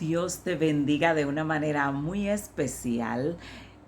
Dios te bendiga de una manera muy especial.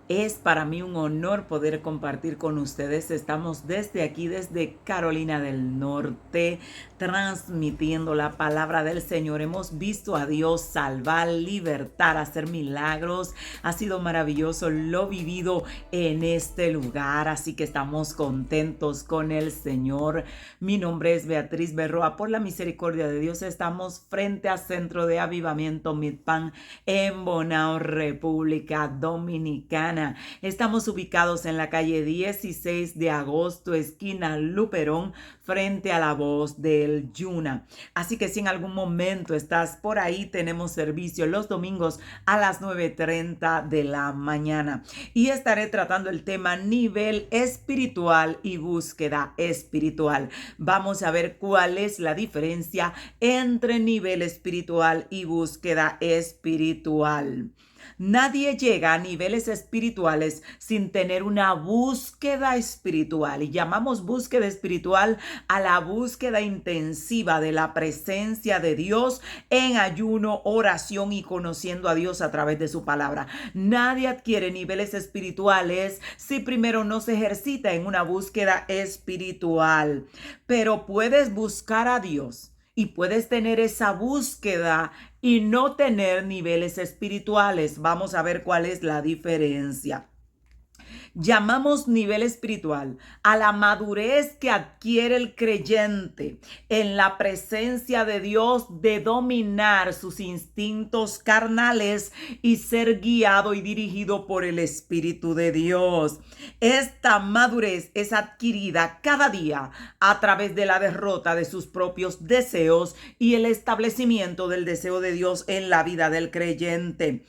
Es para mí un honor poder compartir con ustedes. Estamos desde aquí, desde Carolina del Norte, transmitiendo la palabra del Señor. Hemos visto a Dios salvar, libertar, hacer milagros. Ha sido maravilloso lo vivido en este lugar, así que estamos contentos con el Señor. Mi nombre es Beatriz Berroa. Por la misericordia de Dios estamos frente al Centro de Avivamiento Midpan en Bonao, República Dominicana. Estamos ubicados en la calle 16 de agosto, esquina Luperón, frente a la Voz del Yuna. Así que si en algún momento estás por ahí, tenemos servicio los domingos a las 9:30 de la mañana. Y estaré tratando el tema nivel espiritual y búsqueda espiritual. Vamos a ver cuál es la diferencia entre nivel espiritual y búsqueda espiritual. Nadie llega a niveles espirituales sin tener una búsqueda espiritual. Y llamamos búsqueda espiritual a la búsqueda intensiva de la presencia de Dios en ayuno, oración y conociendo a Dios a través de su palabra. Nadie adquiere niveles espirituales si primero no se ejercita en una búsqueda espiritual. Pero puedes buscar a Dios y puedes tener esa búsqueda y no tener niveles espirituales. Vamos a ver cuál es la diferencia. Llamamos nivel espiritual a la madurez que adquiere el creyente en la presencia de Dios de dominar sus instintos carnales y ser guiado y dirigido por el Espíritu de Dios. Esta madurez es adquirida cada día a través de la derrota de sus propios deseos y el establecimiento del deseo de Dios en la vida del creyente.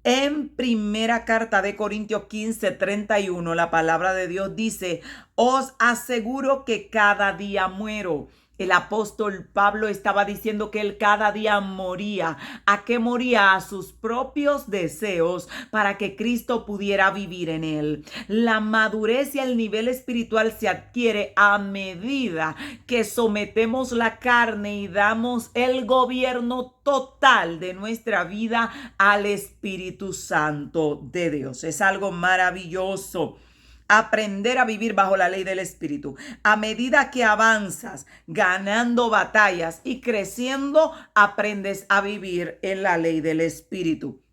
En primera carta de Corintios 15:31, la palabra de Dios dice: os aseguro que cada día muero. El apóstol Pablo estaba diciendo que él cada día moría. ¿A qué moría? A sus propios deseos para que Cristo pudiera vivir en él. La madurez y el nivel espiritual se adquiere a medida que sometemos la carne y damos el gobierno total de nuestra vida al Espíritu Santo de Dios. Es algo maravilloso. Aprender a vivir bajo la ley del Espíritu. A medida que avanzas, ganando batallas y creciendo, aprendes a vivir en la ley del Espíritu.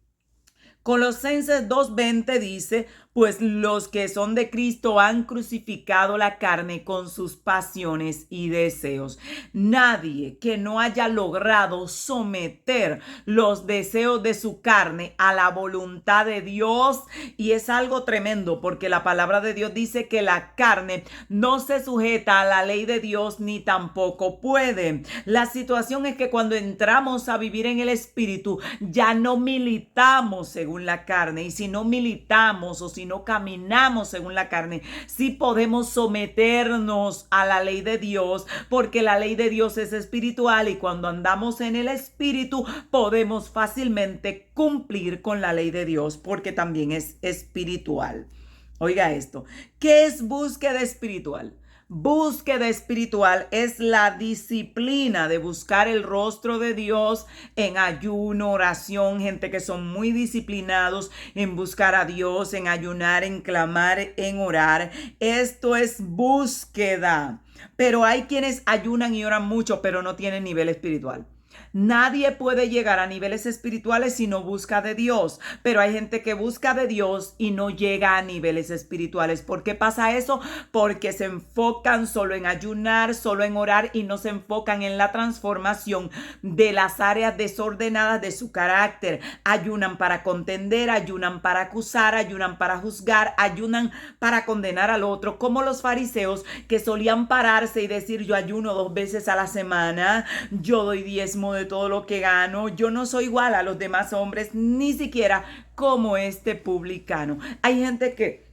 Colosenses 2:20 dice: pues los que son de Cristo han crucificado la carne con sus pasiones y deseos. Nadie que no haya logrado someter los deseos de su carne a la voluntad de Dios, y es algo tremendo porque la palabra de Dios dice que la carne no se sujeta a la ley de Dios ni tampoco puede. La situación es que cuando entramos a vivir en el Espíritu, ya no militamos según la carne, y si no militamos o si no caminamos según la carne, sí podemos someternos a la ley de Dios, porque la ley de Dios es espiritual y cuando andamos en el Espíritu podemos fácilmente cumplir con la ley de Dios porque también es espiritual. Oiga esto, ¿qué es búsqueda espiritual? Búsqueda espiritual es la disciplina de buscar el rostro de Dios en ayuno, oración, gente que son muy disciplinados en buscar a Dios, en ayunar, en clamar, en orar. Esto es búsqueda. Pero hay quienes ayunan y oran mucho, pero no tienen nivel espiritual. Nadie puede llegar a niveles espirituales si no busca de Dios, pero hay gente que busca de Dios y no llega a niveles espirituales. ¿Por qué pasa eso? Porque se enfocan solo en ayunar, solo en orar y no se enfocan en la transformación de las áreas desordenadas de su carácter. Ayunan para contender, ayunan para acusar, ayunan para juzgar, ayunan para condenar al otro, como los fariseos que solían pararse y decir: yo ayuno 2 veces a la semana, yo doy diezmo de todo lo que gano, yo no soy igual a los demás hombres, ni siquiera como este publicano. Hay gente que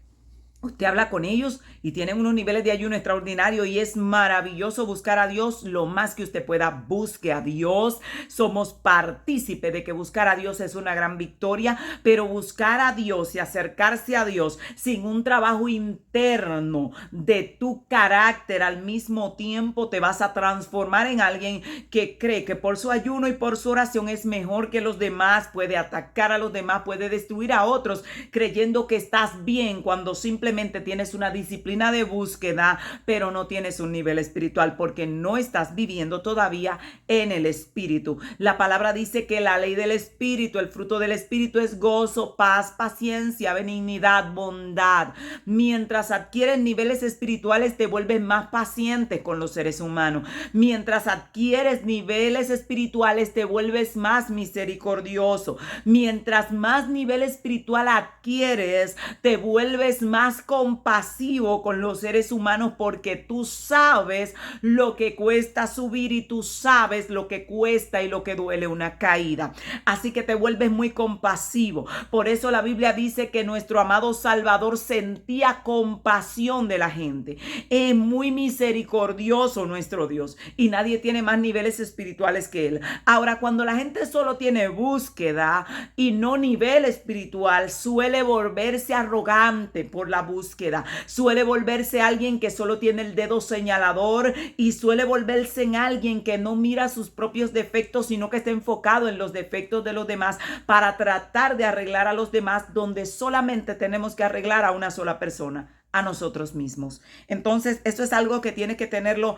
Usted habla con ellos y tienen unos niveles de ayuno extraordinarios y es maravilloso buscar a Dios lo más que usted pueda. Busque a Dios. Somos partícipes de que buscar a Dios es una gran victoria, pero buscar a Dios y acercarse a Dios sin un trabajo interno de tu carácter al mismo tiempo, te vas a transformar en alguien que cree que por su ayuno y por su oración es mejor que los demás, puede atacar a los demás, puede destruir a otros, creyendo que estás bien cuando simplemente tienes una disciplina de búsqueda, pero no tienes un nivel espiritual porque no estás viviendo todavía en el espíritu. La palabra dice que la ley del espíritu, el fruto del espíritu es gozo, paz, paciencia, benignidad, bondad. Mientras adquieres niveles espirituales, te vuelves más paciente con los seres humanos. Mientras adquieres niveles espirituales, te vuelves más misericordioso. Mientras más nivel espiritual adquieres, te vuelves más compasivo con los seres humanos porque tú sabes lo que cuesta subir y tú sabes lo que cuesta y lo que duele una caída. Así que te vuelves muy compasivo. Por eso la Biblia dice que nuestro amado Salvador sentía compasión de la gente. Es muy misericordioso nuestro Dios y nadie tiene más niveles espirituales que Él. Ahora, cuando la gente solo tiene búsqueda y no nivel espiritual, suele volverse arrogante por la búsqueda, suele volverse alguien que solo tiene el dedo señalador y suele volverse en alguien que no mira sus propios defectos, sino que está enfocado en los defectos de los demás para tratar de arreglar a los demás, donde solamente tenemos que arreglar a una sola persona, a nosotros mismos. Entonces, esto es algo que tiene que tenerlo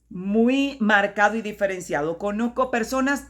muy marcado y diferenciado. Conozco personas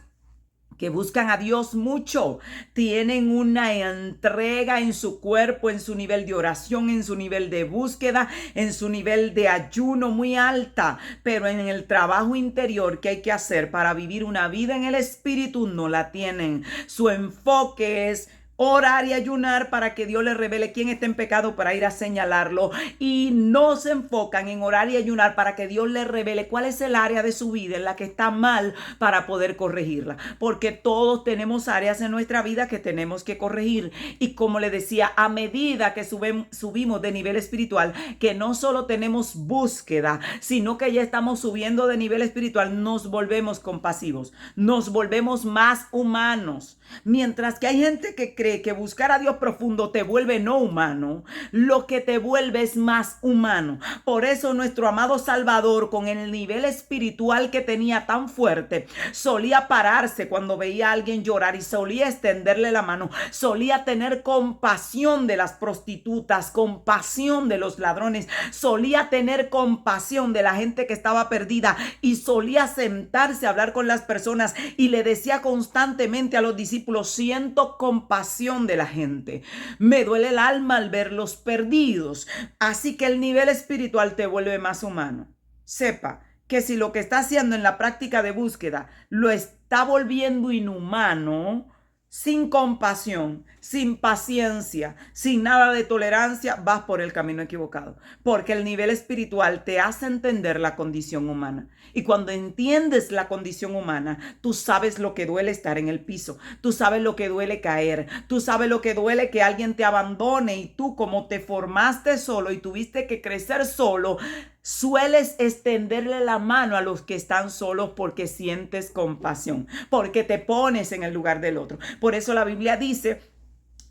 que buscan a Dios mucho, tienen una entrega en su cuerpo, en su nivel de oración, en su nivel de búsqueda, en su nivel de ayuno muy alta, pero en el trabajo interior que hay que hacer para vivir una vida en el espíritu no la tienen. Su enfoque es orar y ayunar para que Dios les revele quién está en pecado para ir a señalarlo, y no se enfocan en orar y ayunar para que Dios les revele cuál es el área de su vida en la que está mal para poder corregirla, porque todos tenemos áreas en nuestra vida que tenemos que corregir. Y como le decía, a medida que subimos de nivel espiritual, que no solo tenemos búsqueda, sino que ya estamos subiendo de nivel espiritual, nos volvemos compasivos, nos volvemos más humanos. Mientras que hay gente que cree que buscar a Dios profundo te vuelve no humano, lo que te vuelve es más humano. Por eso nuestro amado Salvador, con el nivel espiritual que tenía tan fuerte, solía pararse cuando veía a alguien llorar y solía extenderle la mano, solía tener compasión de las prostitutas, compasión de los ladrones, solía tener compasión de la gente que estaba perdida y solía sentarse a hablar con las personas y le decía constantemente a los discípulos: siento compasión de la gente, me duele el alma al verlos perdidos. Así que el nivel espiritual te vuelve más humano. Sepa que si lo que está haciendo en la práctica de búsqueda lo está volviendo inhumano, sin compasión, sin paciencia, sin nada de tolerancia, vas por el camino equivocado. Porque el nivel espiritual te hace entender la condición humana. Y cuando entiendes la condición humana, tú sabes lo que duele estar en el piso. Tú sabes lo que duele caer. Tú sabes lo que duele que alguien te abandone. Y tú, como te formaste solo y tuviste que crecer solo, sueles extenderle la mano a los que están solos porque sientes compasión, porque te pones en el lugar del otro. Por eso la Biblia dice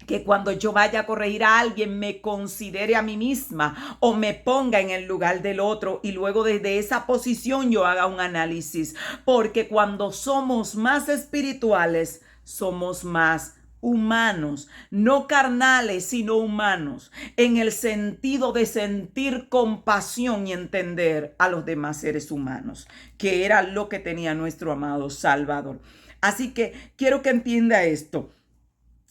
que cuando yo vaya a corregir a alguien, me considere a mí misma o me ponga en el lugar del otro y luego desde esa posición yo haga un análisis. Porque cuando somos más espirituales, somos más humanos, no carnales, sino humanos, en el sentido de sentir compasión y entender a los demás seres humanos, que era lo que tenía nuestro amado Salvador. Así que quiero que entienda esto.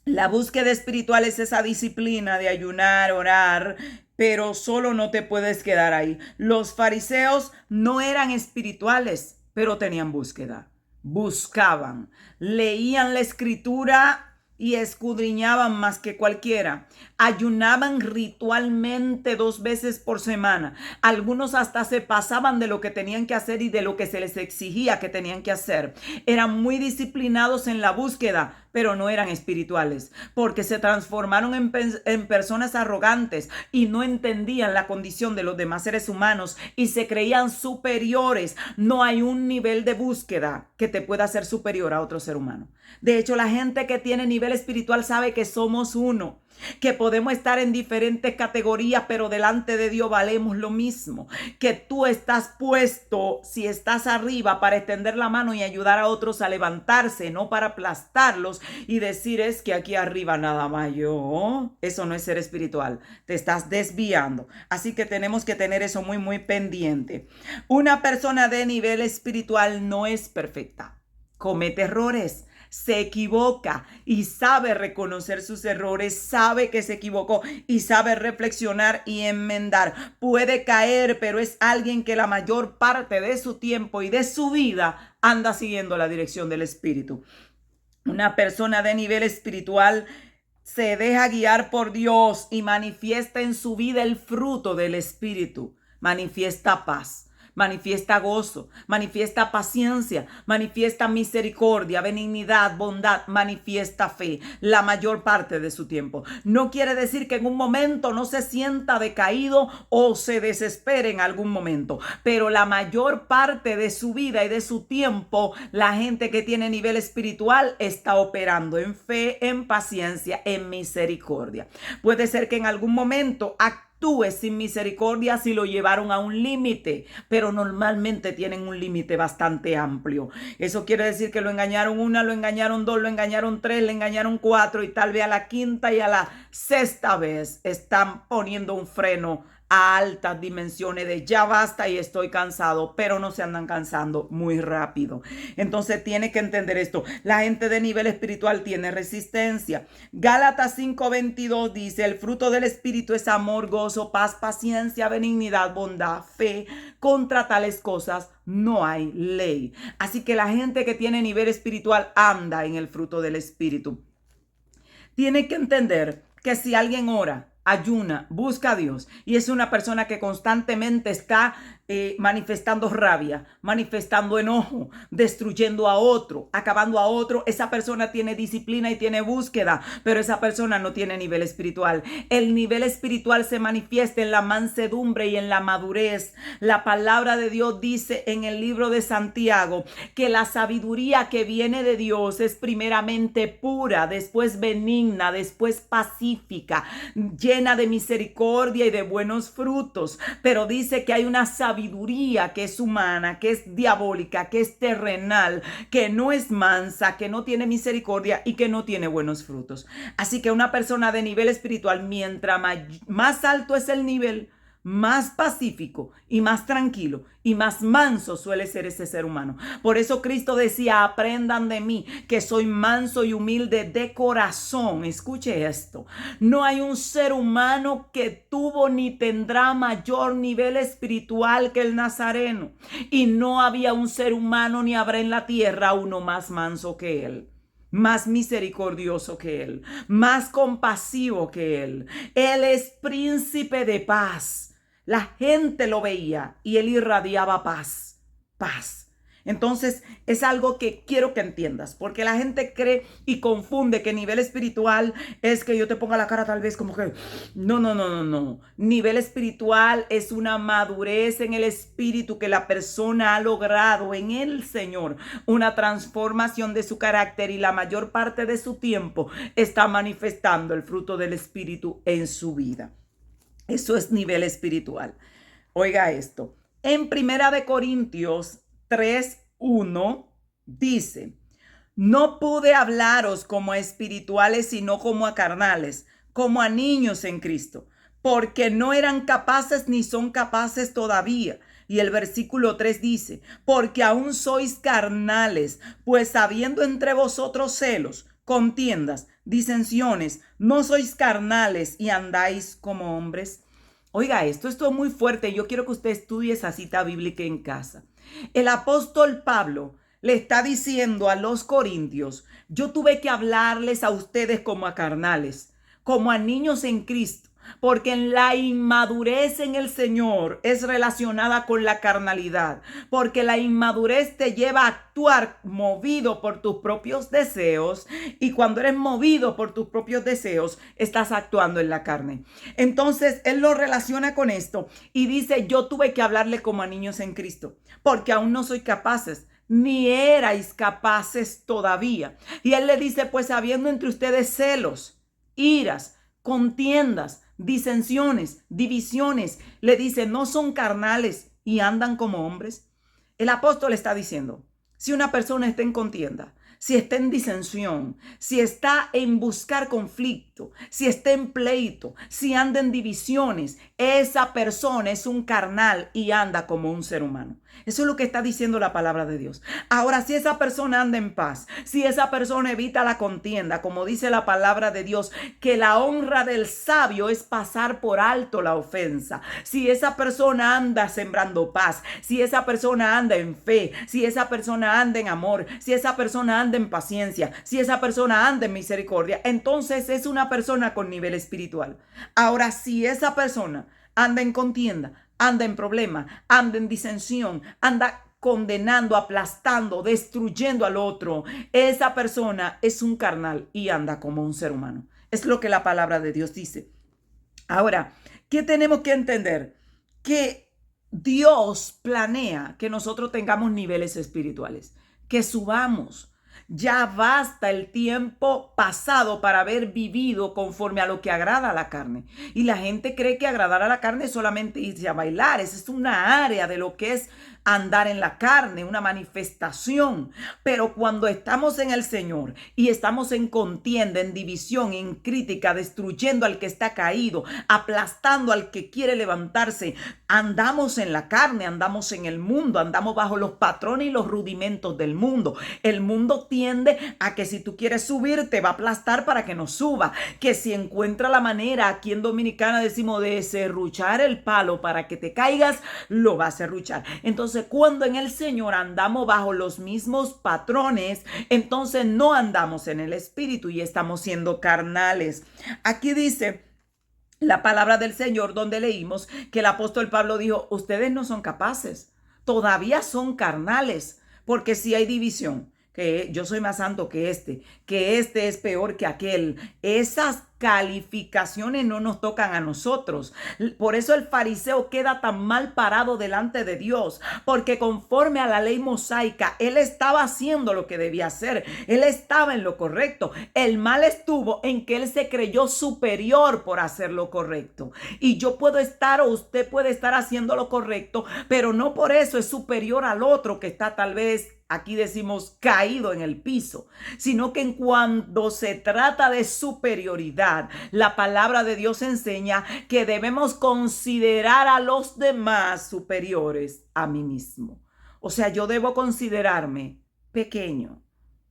La búsqueda espiritual es esa disciplina de ayunar, orar, pero solo no te puedes quedar ahí. Los fariseos no eran espirituales, pero tenían búsqueda. Buscaban, leían la escritura y escudriñaban más que cualquiera. Ayunaban ritualmente 2 veces por semana. Algunos hasta se pasaban de lo que tenían que hacer y de lo que se les exigía que tenían que hacer. Eran muy disciplinados en la búsqueda, pero no eran espirituales, porque se transformaron en personas arrogantes y no entendían la condición de los demás seres humanos y se creían superiores. No hay un nivel de búsqueda que te pueda hacer superior a otro ser humano. De hecho, la gente que tiene nivel espiritual sabe que somos uno, que podemos estar en diferentes categorías, pero delante de Dios valemos lo mismo, que tú estás puesto, si estás arriba, para extender la mano y ayudar a otros a levantarse, no para aplastarlos y decir es que aquí arriba nada más yo. Eso no es ser espiritual, te estás desviando. Así que tenemos que tener eso muy, muy pendiente. Una persona de nivel espiritual no es perfecta, comete errores, se equivoca y sabe reconocer sus errores, sabe que se equivocó y sabe reflexionar y enmendar. Puede caer, pero es alguien que la mayor parte de su tiempo y de su vida anda siguiendo la dirección del Espíritu. Una persona de nivel espiritual se deja guiar por Dios y manifiesta en su vida el fruto del Espíritu. Manifiesta paz, manifiesta gozo, manifiesta paciencia, manifiesta misericordia, benignidad, bondad, manifiesta fe la mayor parte de su tiempo. No quiere decir que en un momento no se sienta decaído o se desespere en algún momento, pero la mayor parte de su vida y de su tiempo, la gente que tiene nivel espiritual está operando en fe, en paciencia, en misericordia. Puede ser que en algún momento actúe sin misericordia si lo llevaron a un límite, pero normalmente tienen un límite bastante amplio. Eso quiere decir que lo engañaron una, lo engañaron dos, lo engañaron tres, le engañaron cuatro y tal vez a la quinta y a la sexta vez están poniendo un freno a altas dimensiones de ya basta y estoy cansado, pero no se andan cansando muy rápido. Entonces tiene que entender esto. La gente de nivel espiritual tiene resistencia. Gálatas 5:22 dice, el fruto del Espíritu es amor, gozo, paz, paciencia, benignidad, bondad, fe. Contra tales cosas no hay ley. Así que la gente que tiene nivel espiritual anda en el fruto del Espíritu. Tiene que entender que si alguien ora, ayuna, busca a Dios y es una persona que constantemente está manifestando rabia, manifestando enojo, destruyendo a otro, acabando a otro, esa persona tiene disciplina y tiene búsqueda, pero esa persona no tiene nivel espiritual. El nivel espiritual se manifiesta en la mansedumbre y en la madurez. La palabra de Dios dice en el libro de Santiago que la sabiduría que viene de Dios es primeramente pura, después benigna, después pacífica, llena de misericordia y de buenos frutos, pero dice que hay una sabiduría que es humana, que es diabólica, que es terrenal, que no es mansa, que no tiene misericordia y que no tiene buenos frutos. Así que una persona de nivel espiritual, mientras más alto es el nivel, más pacífico y más tranquilo y más manso suele ser ese ser humano. Por eso Cristo decía, aprendan de mí que soy manso y humilde de corazón. Escuche esto. No hay un ser humano que tuvo ni tendrá mayor nivel espiritual que el Nazareno. Y no había un ser humano ni habrá en la tierra uno más manso que él, más misericordioso que él, más compasivo que él. Él es príncipe de paz. La gente lo veía y él irradiaba paz, paz. Entonces es algo que quiero que entiendas, porque la gente cree y confunde que nivel espiritual es que yo te ponga la cara tal vez como que no. Nivel espiritual es una madurez en el espíritu que la persona ha logrado en el Señor, una transformación de su carácter y la mayor parte de su tiempo está manifestando el fruto del espíritu en su vida. Eso es nivel espiritual. Oiga esto. En Primera de Corintios 3:1 dice, no pude hablaros como a espirituales, sino como a carnales, como a niños en Cristo, porque no eran capaces ni son capaces todavía. Y el versículo 3 dice, porque aún sois carnales, pues habiendo entre vosotros celos, contiendas, disensiones, no sois carnales y andáis como hombres. Oiga, esto es muy fuerte. Yo quiero que usted estudie esa cita bíblica en casa. El apóstol Pablo le está diciendo a los corintios, yo tuve que hablarles a ustedes como a carnales, como a niños en Cristo, porque en la inmadurez en el Señor es relacionada con la carnalidad, porque la inmadurez te lleva a actuar movido por tus propios deseos, y cuando eres movido por tus propios deseos, estás actuando en la carne. Entonces, él lo relaciona con esto y dice, yo tuve que hablarle como a niños en Cristo, porque aún no soy capaces, ni erais capaces todavía. Y él le dice, pues habiendo entre ustedes celos, iras, contiendas, disensiones, divisiones, le dice, no son carnales y andan como hombres. El apóstol está diciendo, si una persona está en contienda, si está en disensión, si está en buscar conflicto, si está en pleito, si anda en divisiones, esa persona es un carnal y anda como un ser humano. Eso es lo que está diciendo la palabra de Dios. Ahora, si esa persona anda en paz, si esa persona evita la contienda, como dice la palabra de Dios, que la honra del sabio es pasar por alto la ofensa. Si esa persona anda sembrando paz, si esa persona anda en fe, si esa persona anda en amor, si esa persona anda en paciencia, si esa persona anda en misericordia, entonces es una persona con nivel espiritual. Ahora, si esa persona anda en contienda, anda en problema, anda en disensión, anda condenando, aplastando, destruyendo al otro, esa persona es un carnal y anda como un ser humano. Es lo que la palabra de Dios dice. Ahora, ¿qué tenemos que entender? Que Dios planea que nosotros tengamos niveles espirituales, que subamos. Ya basta el tiempo pasado para haber vivido conforme a lo que agrada a la carne. Y la gente cree que agradar a la carne es solamente irse a bailar. Esa es una área de lo que es andar en la carne, una manifestación. Pero cuando estamos en el Señor y estamos en contienda, en división, en crítica, destruyendo al que está caído, aplastando al que quiere levantarse, andamos en la carne, andamos en el mundo, andamos bajo los patrones y los rudimentos del mundo. El mundo tiende a que si tú quieres subir, te va a aplastar para que no suba. Que si encuentra la manera, aquí en Dominicana decimos, de serruchar el palo para que te caigas, lo va a serruchar. Entonces, cuando en el Señor andamos bajo los mismos patrones, entonces no andamos en el espíritu y estamos siendo carnales. Aquí dice la palabra del Señor, donde leímos que el apóstol Pablo dijo, ustedes no son capaces, todavía son carnales, porque si hay división, que yo soy más santo que este es peor que aquel. Esas calificaciones no nos tocan a nosotros. Por eso el fariseo queda tan mal parado delante de Dios, porque conforme a la ley mosaica, él estaba haciendo lo que debía hacer. Él estaba en lo correcto. El mal estuvo en que él se creyó superior por hacer lo correcto. Y yo puedo estar, o usted puede estar haciendo lo correcto, pero no por eso es superior al otro que está tal vez, aquí decimos, caído en el piso, sino que en cuando se trata de superioridad, la palabra de Dios enseña que debemos considerar a los demás superiores a mí mismo. O sea, yo debo considerarme pequeño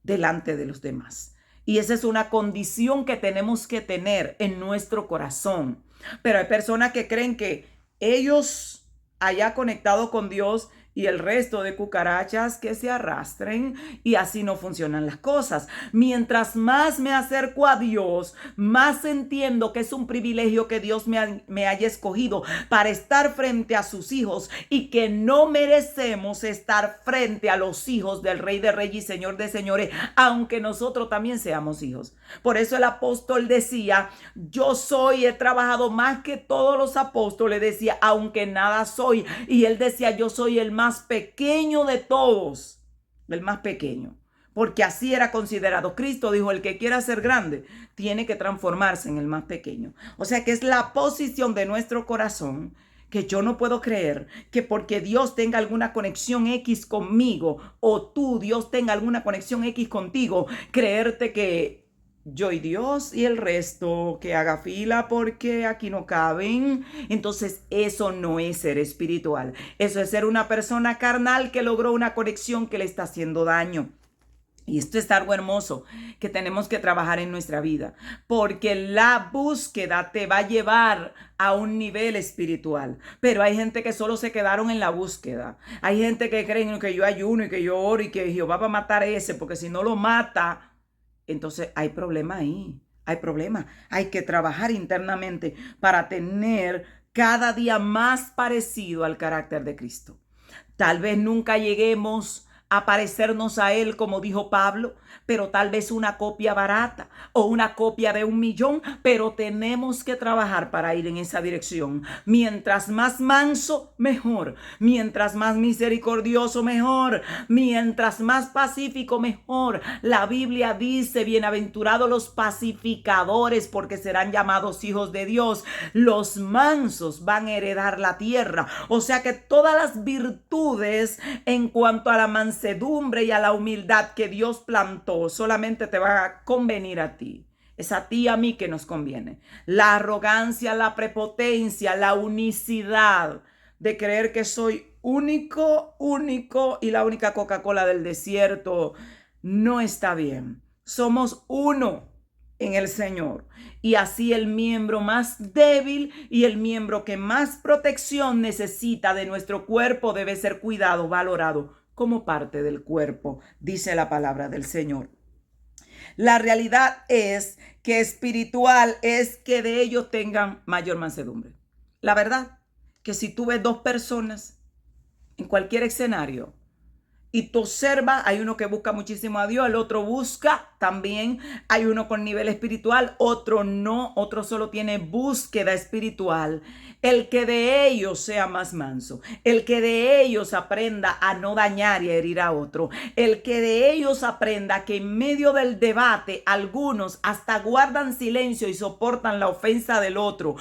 delante de los demás. Y esa es una condición que tenemos que tener en nuestro corazón. Pero hay personas que creen que ellos allá conectados con Dios y el resto de cucarachas que se arrastren, y así no funcionan las cosas. Mientras más me acerco a Dios, más entiendo que es un privilegio que Dios me haya escogido para estar frente a sus hijos, y que no merecemos estar frente a los hijos del Rey de Reyes y Señor de Señores, aunque nosotros también seamos hijos. Por eso el apóstol decía, he trabajado más que todos los apóstoles, decía, aunque nada soy. Y él decía, yo soy el más pequeño de todos, el más pequeño, porque así era considerado. Cristo dijo, el que quiera ser grande tiene que transformarse en el más pequeño. O sea que es la posición de nuestro corazón, que yo no puedo creer que porque Dios tenga alguna conexión X conmigo, o tú, Dios, tenga alguna conexión X contigo, creerte que yo y Dios y el resto que haga fila porque aquí no caben. Entonces eso no es ser espiritual. Eso es ser una persona carnal que logró una conexión que le está haciendo daño. Y esto es algo hermoso que tenemos que trabajar en nuestra vida, porque la búsqueda te va a llevar a un nivel espiritual. Pero hay gente que solo se quedaron en la búsqueda. Hay gente que creen que yo ayuno y que yo oro y que Jehová va a matar a ese, porque si no lo mata, entonces hay problema ahí. hay problema. Hay que trabajar internamente para tener cada día más parecido al carácter de Cristo. Tal vez nunca lleguemos a parecernos a Él, como dijo Pablo, pero tal vez una copia barata o una copia de 1,000,000, pero tenemos que trabajar para ir en esa dirección. Mientras más manso, mejor. Mientras más misericordioso, mejor. Mientras más pacífico, mejor. La Biblia dice, bienaventurados los pacificadores, porque serán llamados hijos de Dios. Los mansos van a heredar la tierra. O sea que todas las virtudes en cuanto a la mansedumbre y a la humildad que Dios plantó solamente te va a convenir a ti. Es a ti y a mí que nos conviene. La arrogancia, la prepotencia, la unicidad de creer que soy único y la única Coca-Cola del desierto no está bien. Somos uno en el Señor. Y así el miembro más débil y el miembro que más protección necesita de nuestro cuerpo debe ser cuidado, valorado como parte del cuerpo, dice la palabra del Señor. La realidad es que espiritual es que de ellos tengan mayor mansedumbre. La verdad que si tú ves dos personas en cualquier escenario y tú observas, hay uno que busca muchísimo a Dios, el otro busca también, hay uno con nivel espiritual, otro no, otro solo tiene búsqueda espiritual. El que de ellos sea más manso, el que de ellos aprenda a no dañar y a herir a otro, el que de ellos aprenda que en medio del debate algunos hasta guardan silencio y soportan la ofensa del otro,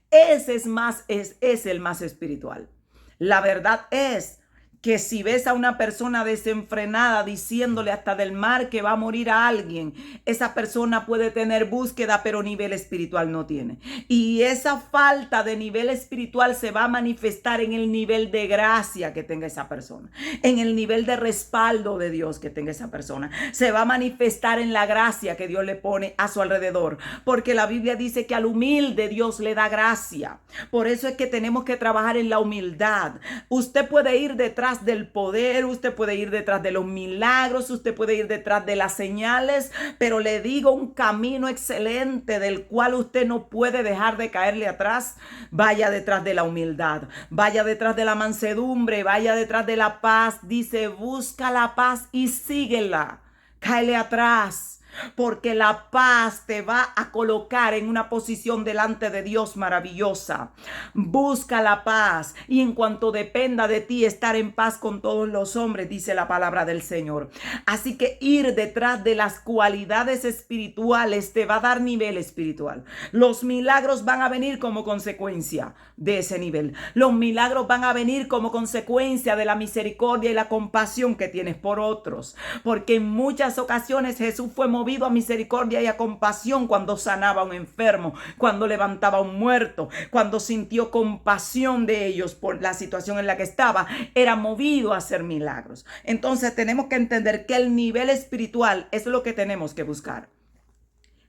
ese es el más espiritual. La verdad es que si ves a una persona desenfrenada diciéndole hasta del mar que va a morir a alguien, esa persona puede tener búsqueda, pero nivel espiritual no tiene. Y esa falta de nivel espiritual se va a manifestar en el nivel de gracia que tenga esa persona, en el nivel de respaldo de Dios que tenga esa persona. Se va a manifestar en la gracia que Dios le pone a su alrededor, porque la Biblia dice que al humilde Dios le da gracia. Por eso es que tenemos que trabajar en la humildad. Usted puede ir detrás del poder, usted puede ir detrás de los milagros, usted puede ir detrás de las señales, pero le digo un camino excelente del cual usted no puede dejar de caerle atrás. Vaya detrás de la humildad, vaya detrás de la mansedumbre, vaya detrás de la paz. Dice, busca la paz y síguela. Cáele atrás. Porque la paz te va a colocar en una posición delante de Dios maravillosa. Busca la paz y en cuanto dependa de ti estar en paz con todos los hombres, dice la palabra del Señor. Así que ir detrás de las cualidades espirituales te va a dar nivel espiritual. Los milagros van a venir como consecuencia de ese nivel. Los milagros van a venir como consecuencia de la misericordia y la compasión que tienes por otros. Porque en muchas ocasiones Jesús fue movido a misericordia y a compasión cuando sanaba a un enfermo, cuando levantaba a un muerto, cuando sintió compasión de ellos por la situación en la que estaba, era movido a hacer milagros. Entonces tenemos que entender que el nivel espiritual es lo que tenemos que buscar.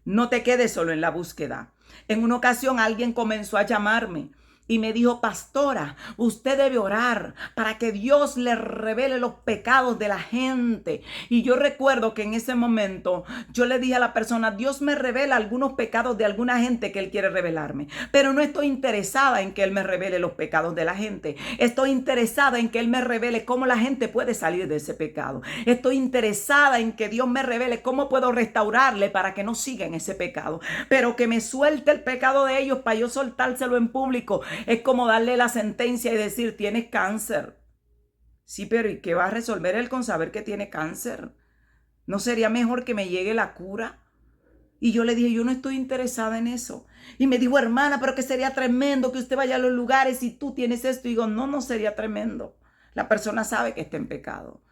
No te quedes solo en la búsqueda. En una ocasión alguien comenzó a llamarme y me dijo, pastora, usted debe orar para que Dios le revele los pecados de la gente. Y yo recuerdo que en ese momento yo le dije a la persona, Dios me revela algunos pecados de alguna gente que Él quiere revelarme. Pero no estoy interesada en que Él me revele los pecados de la gente. Estoy interesada en que Él me revele cómo la gente puede salir de ese pecado. Estoy interesada en que Dios me revele cómo puedo restaurarle para que no siga en ese pecado. Pero que me suelte el pecado de ellos para yo soltárselo en público. Es como darle la sentencia y decir, tienes cáncer. Sí, pero ¿y qué va a resolver él con saber que tiene cáncer? ¿No sería mejor que me llegue la cura? Y yo le dije, yo no estoy interesada en eso. Y me dijo, hermana, pero que sería tremendo que usted vaya a los lugares y tú tienes esto. Y digo, no sería tremendo. La persona sabe que está en pecado.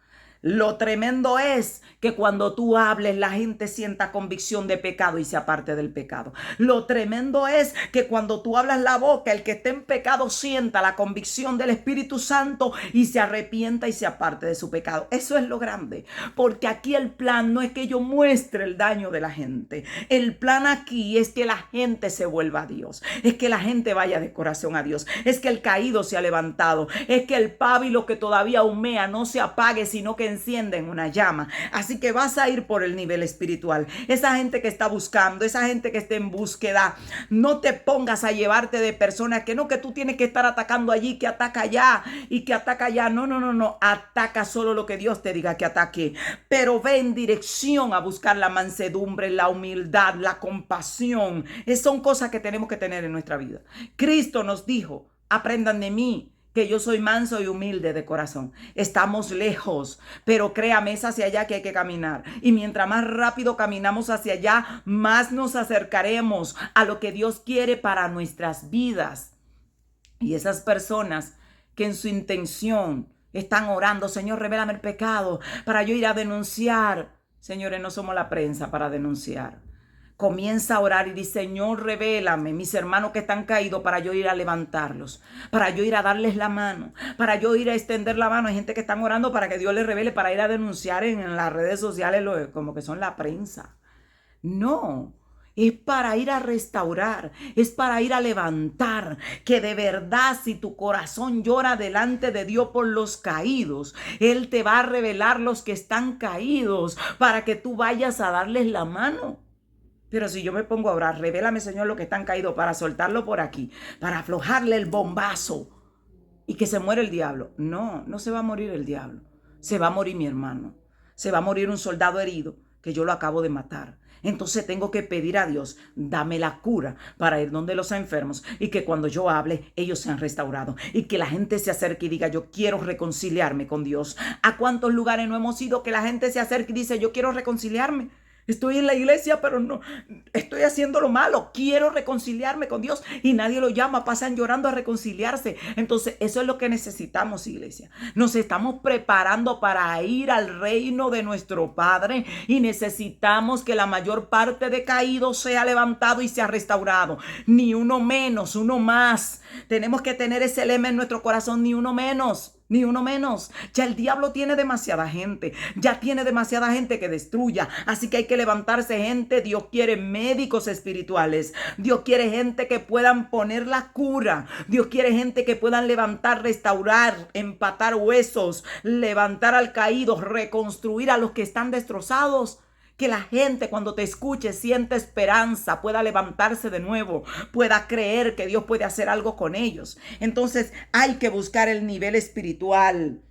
Lo tremendo es que cuando tú hables la gente sienta convicción de pecado y se aparte del pecado. Lo tremendo es que cuando tú hablas la boca, el que esté en pecado sienta la convicción del Espíritu Santo y se arrepienta y se aparte de su pecado. Eso es lo grande, porque aquí el plan no es que yo muestre el daño de la gente. El plan aquí es que la gente se vuelva a Dios, es que la gente vaya de corazón a Dios, es que el caído se ha levantado, es que el pábilo que todavía humea no se apague, sino que encienden una llama. Así que vas a ir por el nivel espiritual. Esa gente que está buscando, esa gente que está en búsqueda, no te pongas a llevarte de personas que no, que tú tienes que estar atacando allí, que ataca allá y que ataca allá. No, no, no, no. Ataca solo lo que Dios te diga que ataque. Pero ve en dirección a buscar la mansedumbre, la humildad, la compasión. Son cosas que tenemos que tener en nuestra vida. Cristo nos dijo, aprendan de mí, que yo soy manso y humilde de corazón. Estamos lejos, pero créame, es hacia allá que hay que caminar. Y mientras más rápido caminamos hacia allá, más nos acercaremos a lo que Dios quiere para nuestras vidas. Y esas personas que en su intención están orando, Señor, revélame el pecado para yo ir a denunciar. Señores, no somos la prensa para denunciar. Comienza a orar y dice, Señor, revélame mis hermanos que están caídos para yo ir a levantarlos, para yo ir a darles la mano, para yo ir a extender la mano. Hay gente que están orando para que Dios les revele, para ir a denunciar en las redes sociales como que son la prensa. No, es para ir a restaurar, es para ir a levantar, que de verdad si tu corazón llora delante de Dios por los caídos, Él te va a revelar los que están caídos para que tú vayas a darles la mano. Pero si yo me pongo a orar, revélame, Señor, lo que están caídos para soltarlo por aquí, para aflojarle el bombazo y que se muere el diablo. No, no se va a morir el diablo. Se va a morir mi hermano. Se va a morir un soldado herido que yo lo acabo de matar. Entonces tengo que pedir a Dios, dame la cura para ir donde los enfermos y que cuando yo hable, ellos sean restaurados y que la gente se acerque y diga, yo quiero reconciliarme con Dios. ¿A cuántos lugares no hemos ido que la gente se acerque y dice, yo quiero reconciliarme? Estoy en la iglesia, pero no, estoy haciendo lo malo. Quiero reconciliarme con Dios y nadie lo llama. Pasan llorando a reconciliarse. Entonces, eso es lo que necesitamos, iglesia. Nos estamos preparando para ir al reino de nuestro Padre y necesitamos que la mayor parte de caídos sea levantado y sea restaurado. Ni uno menos, uno más. Tenemos que tener ese lema en nuestro corazón, ni uno menos. Ni uno menos. Ya el diablo tiene demasiada gente. Ya tiene demasiada gente que destruya. Así que hay que levantarse gente. Dios quiere médicos espirituales. Dios quiere gente que puedan poner la cura. Dios quiere gente que puedan levantar, restaurar, empatar huesos, levantar al caído, reconstruir a los que están destrozados. Que la gente cuando te escuche sienta esperanza, pueda levantarse de nuevo, pueda creer que Dios puede hacer algo con ellos. Entonces hay que buscar el nivel espiritual.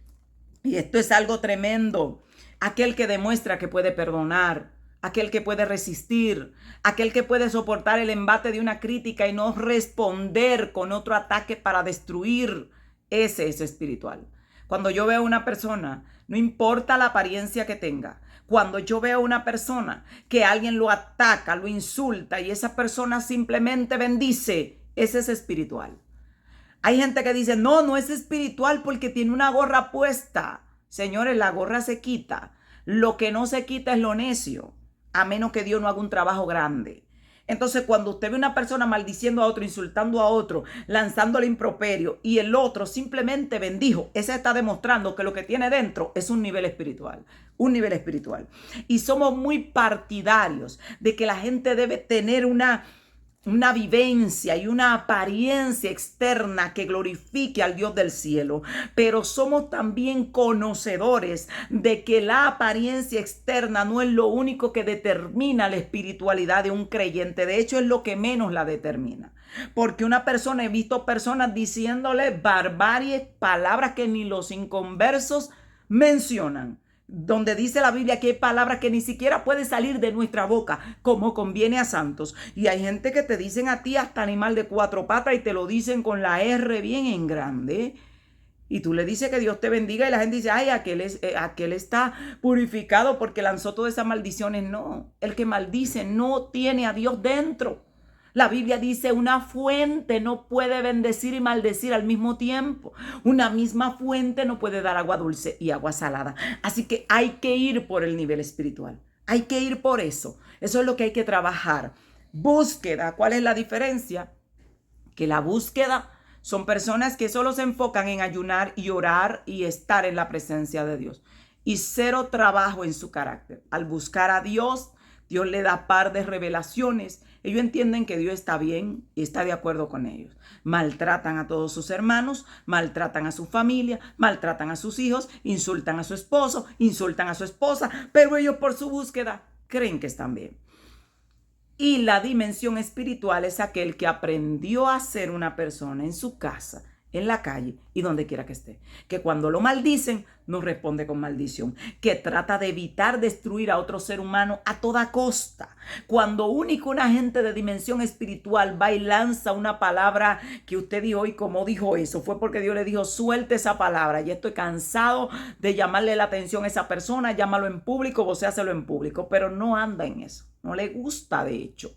Y esto es algo tremendo. Aquel que demuestra que puede perdonar, aquel que puede resistir, aquel que puede soportar el embate de una crítica y no responder con otro ataque para destruir. Ese es espiritual. Cuando yo veo a una persona, no importa la apariencia que tenga, cuando yo veo a una persona que alguien lo ataca, lo insulta y esa persona simplemente bendice, ese es espiritual. Hay gente que dice, no, no es espiritual porque tiene una gorra puesta. Señores, la gorra se quita. Lo que no se quita es lo necio, a menos que Dios no haga un trabajo grande. Entonces, cuando usted ve una persona maldiciendo a otro, insultando a otro, lanzándole improperio y el otro simplemente bendijo, ese está demostrando que lo que tiene dentro es un nivel espiritual. Un nivel espiritual. Y somos muy partidarios de que la gente debe tener una vivencia y una apariencia externa que glorifique al Dios del cielo, pero somos también conocedores de que la apariencia externa no es lo único que determina la espiritualidad de un creyente. De hecho, es lo que menos la determina. Porque una persona, he visto personas diciéndole barbaries, palabras que ni los inconversos mencionan. Donde dice la Biblia que hay palabras que ni siquiera puede salir de nuestra boca, como conviene a santos. Y hay gente que te dicen a ti hasta animal de cuatro patas y te lo dicen con la R bien en grande. Y tú le dices que Dios te bendiga y la gente dice, ay, aquel está purificado porque lanzó todas esas maldiciones. No, el que maldice no tiene a Dios dentro. La Biblia dice, una fuente no puede bendecir y maldecir al mismo tiempo. Una misma fuente no puede dar agua dulce y agua salada. Así que hay que ir por el nivel espiritual. Hay que ir por eso. Eso es lo que hay que trabajar. Búsqueda. ¿Cuál es la diferencia? Que la búsqueda son personas que solo se enfocan en ayunar y orar y estar en la presencia de Dios. Y cero trabajo en su carácter. Al buscar a Dios, Dios le da par de revelaciones. Ellos entienden que Dios está bien y está de acuerdo con ellos. Maltratan a todos sus hermanos, maltratan a su familia, maltratan a sus hijos, insultan a su esposo, insultan a su esposa, pero ellos por su búsqueda creen que están bien. Y la dimensión espiritual es aquel que aprendió a ser una persona en su casa, en la calle y donde quiera que esté. Que cuando lo maldicen, no responde con maldición. Que trata de evitar destruir a otro ser humano a toda costa. Cuando único una gente de dimensión espiritual va y lanza una palabra que usted dijo, y como dijo eso, fue porque Dios le dijo, suelte esa palabra. Ya estoy cansado de llamarle la atención a esa persona, llámalo en público, vocéaselo en público. Pero no anda en eso. No le gusta, de hecho,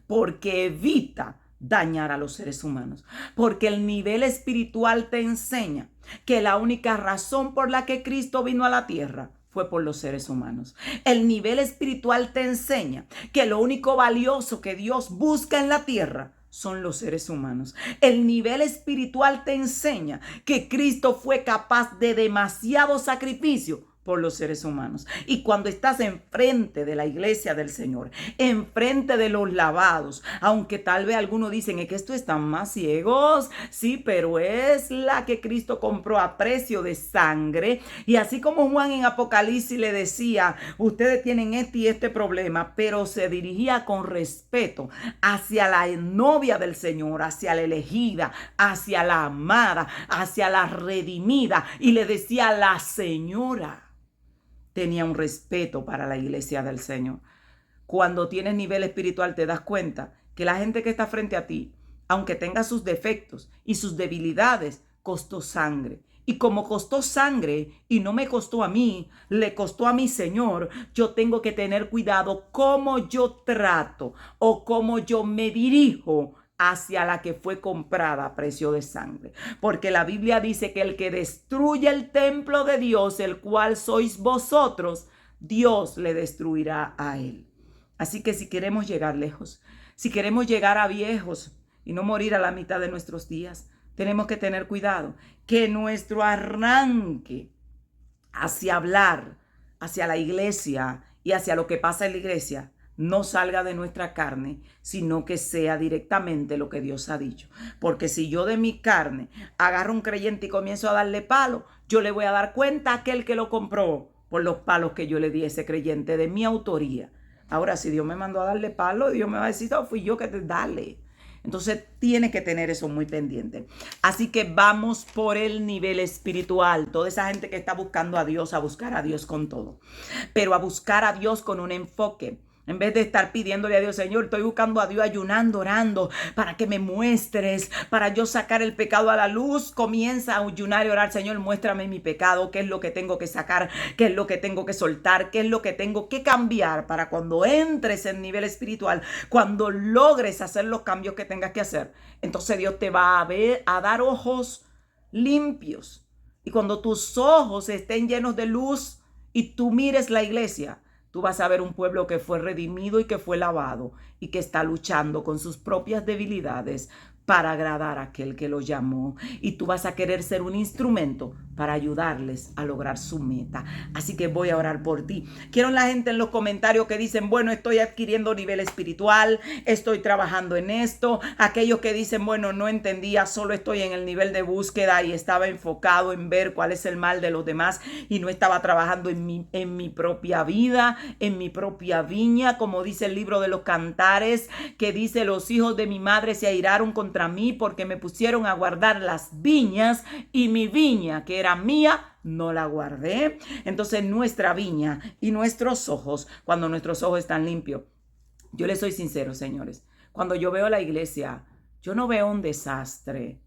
porque evita dañar a los seres humanos. Porque el nivel espiritual te enseña que la única razón por la que Cristo vino a la tierra fue por los seres humanos. El nivel espiritual te enseña que lo único valioso que Dios busca en la tierra son los seres humanos. El nivel espiritual te enseña que Cristo fue capaz de demasiado sacrificio por los seres humanos. Y cuando estás enfrente de la iglesia del Señor, enfrente de los lavados, aunque tal vez algunos dicen es que estos están más ciegos, sí, pero es la que Cristo compró a precio de sangre. Y así como Juan en Apocalipsis le decía, ustedes tienen este y este problema, pero se dirigía con respeto hacia la novia del Señor, hacia la elegida, hacia la amada, hacia la redimida, y le decía la señora. Tenía un respeto para la iglesia del Señor. Cuando tienes nivel espiritual te das cuenta que la gente que está frente a ti, aunque tenga sus defectos y sus debilidades, costó sangre. Y como costó sangre y no me costó a mí, le costó a mi Señor, yo tengo que tener cuidado cómo yo trato o cómo yo me dirijo hacia la que fue comprada a precio de sangre. Porque la Biblia dice que el que destruye el templo de Dios, el cual sois vosotros, Dios le destruirá a él. Así que si queremos llegar lejos, si queremos llegar a viejos y no morir a la mitad de nuestros días, tenemos que tener cuidado que nuestro arranque hacia hablar, hacia la iglesia y hacia lo que pasa en la iglesia, no salga de nuestra carne, sino que sea directamente lo que Dios ha dicho. Porque si yo de mi carne agarro un creyente y comienzo a darle palo, yo le voy a dar cuenta a aquel que lo compró por los palos que yo le di a ese creyente de mi autoría. Ahora, si Dios me mandó a darle palo, Dios me va a decir, oh, fui yo que te dale. Entonces tiene que tener eso muy pendiente. Así que vamos por el nivel espiritual. Toda esa gente que está buscando a Dios, a buscar a Dios con todo. Pero a buscar a Dios con un enfoque. En vez de estar pidiéndole a Dios, Señor, estoy buscando a Dios, ayunando, orando, para que me muestres, para yo sacar el pecado a la luz. Comienza a ayunar y orar, Señor, muéstrame mi pecado, qué es lo que tengo que sacar, qué es lo que tengo que soltar, qué es lo que tengo que cambiar para cuando entres en nivel espiritual, cuando logres hacer los cambios que tengas que hacer. Entonces Dios te va a dar ojos limpios. Y cuando tus ojos estén llenos de luz y tú mires la iglesia, tú vas a ver un pueblo que fue redimido y que fue lavado y que está luchando con sus propias debilidades para agradar a aquel que lo llamó. Y tú vas a querer ser un instrumento para ayudarles a lograr su meta. Así que voy a orar por ti. Quiero la gente en los comentarios que dicen, bueno, estoy adquiriendo nivel espiritual, estoy trabajando en esto. Aquellos que dicen, bueno, no entendía, solo estoy en el nivel de búsqueda y estaba enfocado en ver cuál es el mal de los demás y no estaba trabajando en mi propia vida, en mi propia viña, como dice el libro de los Cantares, que dice, los hijos de mi madre se airaron contra mí porque me pusieron a guardar las viñas y mi viña, que era mía, no la guardé. Entonces nuestra viña y nuestros ojos, cuando nuestros ojos están limpios, yo les soy sincero, señores, cuando yo veo la iglesia, yo no veo un desastre,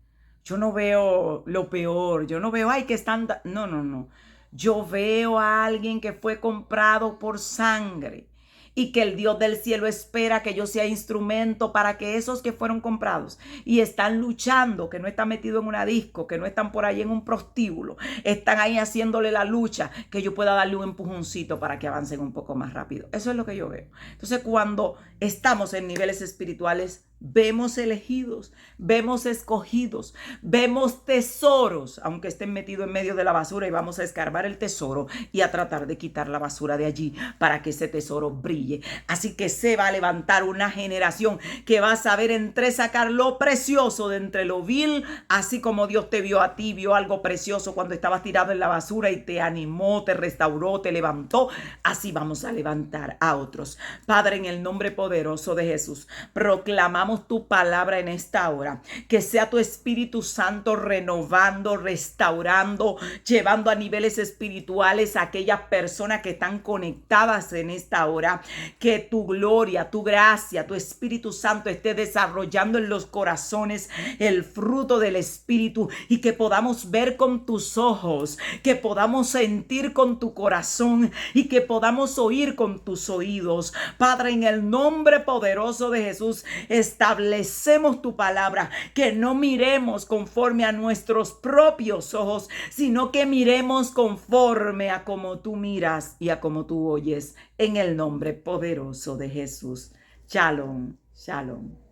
yo no veo lo peor, yo no veo, ay, que están, no. Yo veo a alguien que fue comprado por sangre y que el Dios del cielo espera que yo sea instrumento para que esos que fueron comprados y están luchando, que no están metidos en una disco, que no están por ahí en un prostíbulo, están ahí haciéndole la lucha, que yo pueda darle un empujoncito para que avancen un poco más rápido. Eso es lo que yo veo. Entonces, cuando estamos en niveles espirituales, vemos elegidos, vemos escogidos, vemos tesoros, aunque estén metidos en medio de la basura, y vamos a escarbar el tesoro y a tratar de quitar la basura de allí para que ese tesoro brille. Así que se va a levantar una generación que va a saber sacar lo precioso de entre lo vil, así como Dios te vio a ti, vio algo precioso cuando estabas tirado en la basura y te animó, te restauró, te levantó. Así vamos a levantar a otros. Padre, en el nombre poderoso de Jesús, proclamamos tu palabra en esta hora. Que sea tu Espíritu Santo renovando, restaurando, llevando a niveles espirituales a aquellas personas que están conectadas en esta hora. Que tu gloria, tu gracia, tu Espíritu Santo esté desarrollando en los corazones el fruto del Espíritu, y que podamos ver con tus ojos, que podamos sentir con tu corazón y que podamos oír con tus oídos. Padre, en el nombre poderoso de Jesús, establecemos tu palabra, que no miremos conforme a nuestros propios ojos, sino que miremos conforme a como tú miras y a como tú oyes, en el nombre poderoso de Jesús. Shalom, shalom.